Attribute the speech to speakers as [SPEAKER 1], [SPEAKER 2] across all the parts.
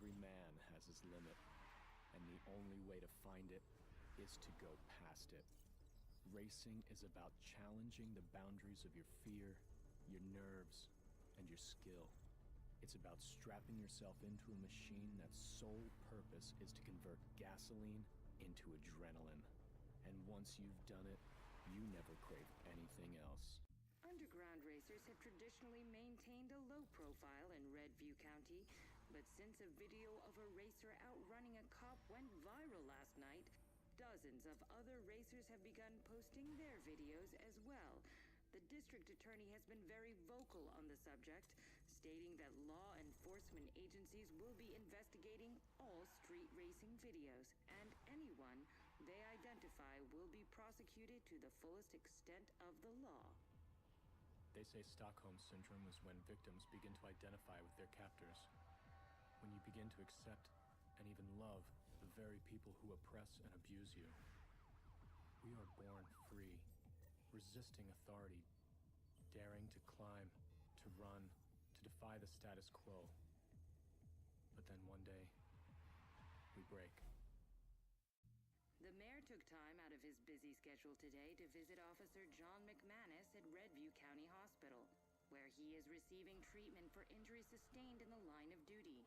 [SPEAKER 1] Every man has his limit, and the only way to find it is to go past it. Racing is about challenging the boundaries of your fear, your nerves, and your skill. It's about strapping yourself into a machine that's sole purpose is to convert gasoline into adrenaline. And once you've done it, you never crave anything else.
[SPEAKER 2] Underground racers have traditionally maintained a low profile in Redview County, but since a video of a racer outrunning a cop went viral last night, dozens of other racers have begun posting their videos as well. The district attorney has been very vocal on the subject, stating that law enforcement agencies will be investigating all street racing videos, and anyone they identify will be prosecuted to the fullest extent of the law.
[SPEAKER 1] They say Stockholm Syndrome is when victims begin to identify with their captors. When you begin to accept and even love the very people who oppress and abuse you. We are born free, resisting authority, daring to climb, to run, to defy the status quo. But then one day, we break.
[SPEAKER 2] The mayor took time out of his busy schedule today to visit Officer John McManus at Redview County Hospital, where he is receiving treatment for injuries sustained in the line of duty.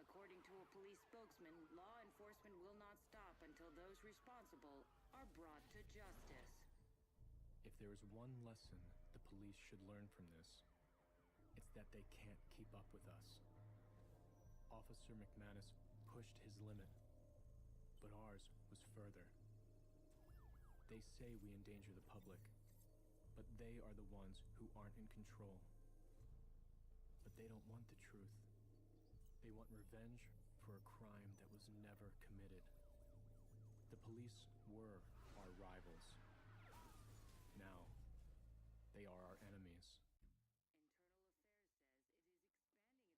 [SPEAKER 2] According to a police spokesman, law enforcement will not stop until those responsible are brought to justice.
[SPEAKER 1] If there is one lesson the police should learn from this, it's that they can't keep up with us. Officer McManus pushed his limit, but ours was further. They say we endanger the public, but they are the ones who aren't in control. But they don't want the truth. They want revenge for a crime that was never committed. The police were our rivals. Now, they are our enemies.
[SPEAKER 2] Internal Affairs says it is expanding its investigation into excessive force accusations against members of the department, and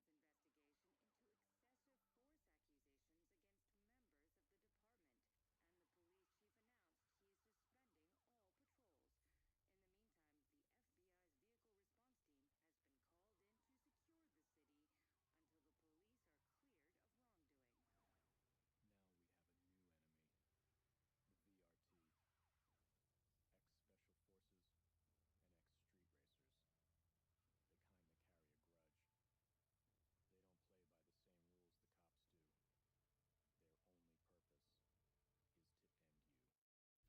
[SPEAKER 2] the police chief announced he is suspending all patrols. In the meantime, the FBI's vehicle response team has been called in to secure the city until the police are cleared of wrongdoing.
[SPEAKER 1] Now we have a new enemy, the VRT. Ex-Special Forces and ex-street racers. The kind that carry a grudge. They don't play by the same rules the cops do. Their only purpose is to end you.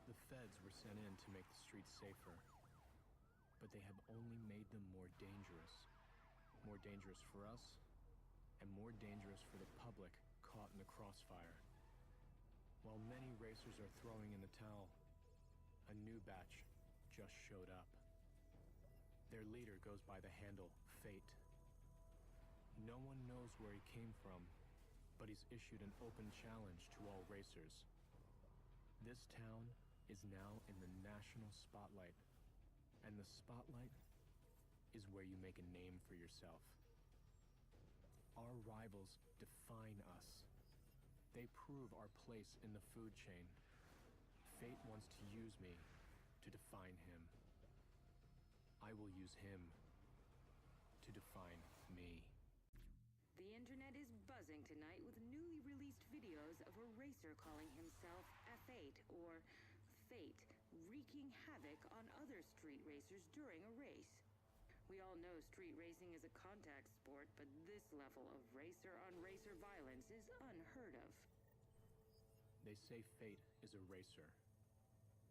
[SPEAKER 1] The feds were sent in to make the streets safer, but they have only made them more dangerous. More dangerous for us, and more dangerous for the public caught in the crossfire. While many racers are throwing in the towel, a new batch just showed up. Their leader goes by the handle Fate. No one knows where he came from, but he's issued an open challenge to all racers. This town is now in the national spotlight, and the spotlight is where you make a name for yourself. Our rivals define us. They prove our place in the food chain. Fate wants to use me to define him. I will use him to define me.
[SPEAKER 2] The internet is buzzing tonight with newly released videos of a racer calling himself F8, or Fate, wreaking havoc on other street racers during a race. We all know street racing is a contact sport, but this level of racer-on-racer violence is unheard of.
[SPEAKER 1] They say Fate is a racer.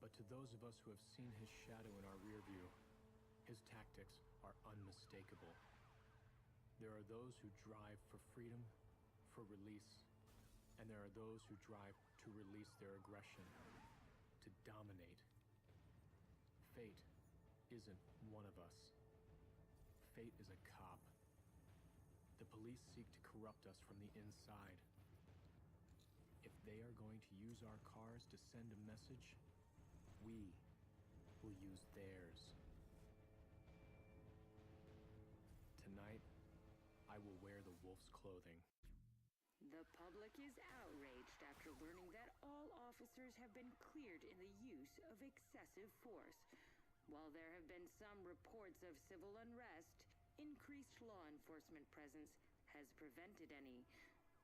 [SPEAKER 1] But to those of us who have seen his shadow in our rear view, his tactics are unmistakable. There are those who drive for freedom, for release, and there are those who drive to release their aggression, to dominate. Fate isn't one of us. Fate is a cop. The police seek to corrupt us from the inside. If they are going to use our cars to send a message, we will use theirs. Tonight, I will wear the wolf's clothing.
[SPEAKER 2] The public is outraged after learning that all officers have been cleared in the use of excessive force. While there have been some reports of civil unrest, increased law enforcement presence has prevented any.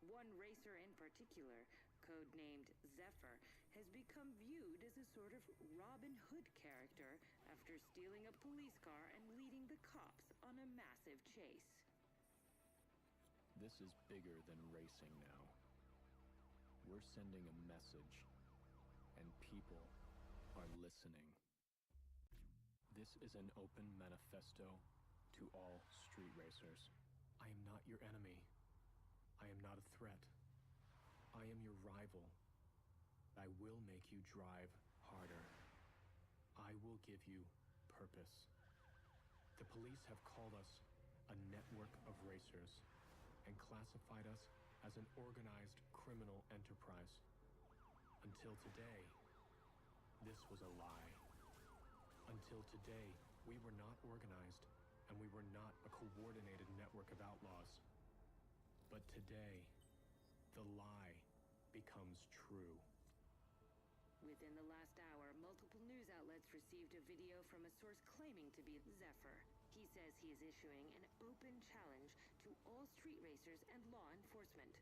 [SPEAKER 2] One racer in particular, codenamed Zephyr, has become viewed as a sort of Robin Hood character after stealing a police car and leading the cops on a massive chase.
[SPEAKER 1] This is bigger than racing now. We're sending a message, and people are listening. This is an open manifesto to all street racers. I am not your enemy. I am not a threat. I am your rival. I will make you drive harder. I will give you purpose. The police have called us a network of racers and classified us as an organized criminal enterprise. Until today, this was a lie. Until today, we were not organized, and we were not a coordinated network of outlaws. But today, the lie becomes true.
[SPEAKER 2] Within the last hour, multiple news outlets received a video from a source claiming to be Zephyr. He says he is issuing an open challenge to all street racers and law enforcement.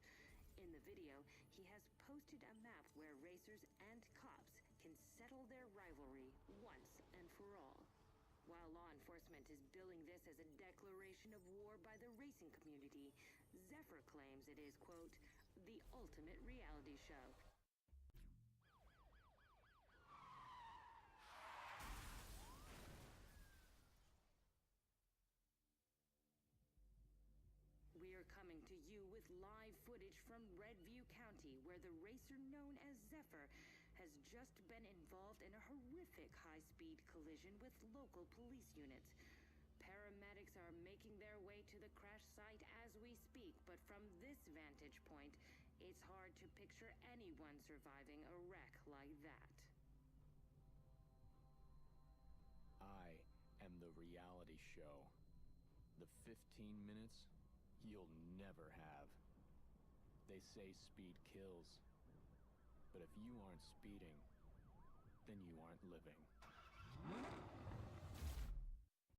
[SPEAKER 2] In the video, he has posted a map where racers and cops can settle their rivalry once and for all. While law enforcement is billing this as a declaration of war by the racing community, Zephyr claims it is, quote, the ultimate reality show. We are coming to you with live footage from Redview County, where the racer known as Zephyr has just been involved in a horrific high-speed collision with local police units. Paramedics are making their way to the crash site as we speak, but from this vantage point, it's hard to picture anyone surviving a wreck like that.
[SPEAKER 1] I am the reality show. The 15 minutes you'll never have. They say speed kills, but if you aren't speeding, then you aren't living.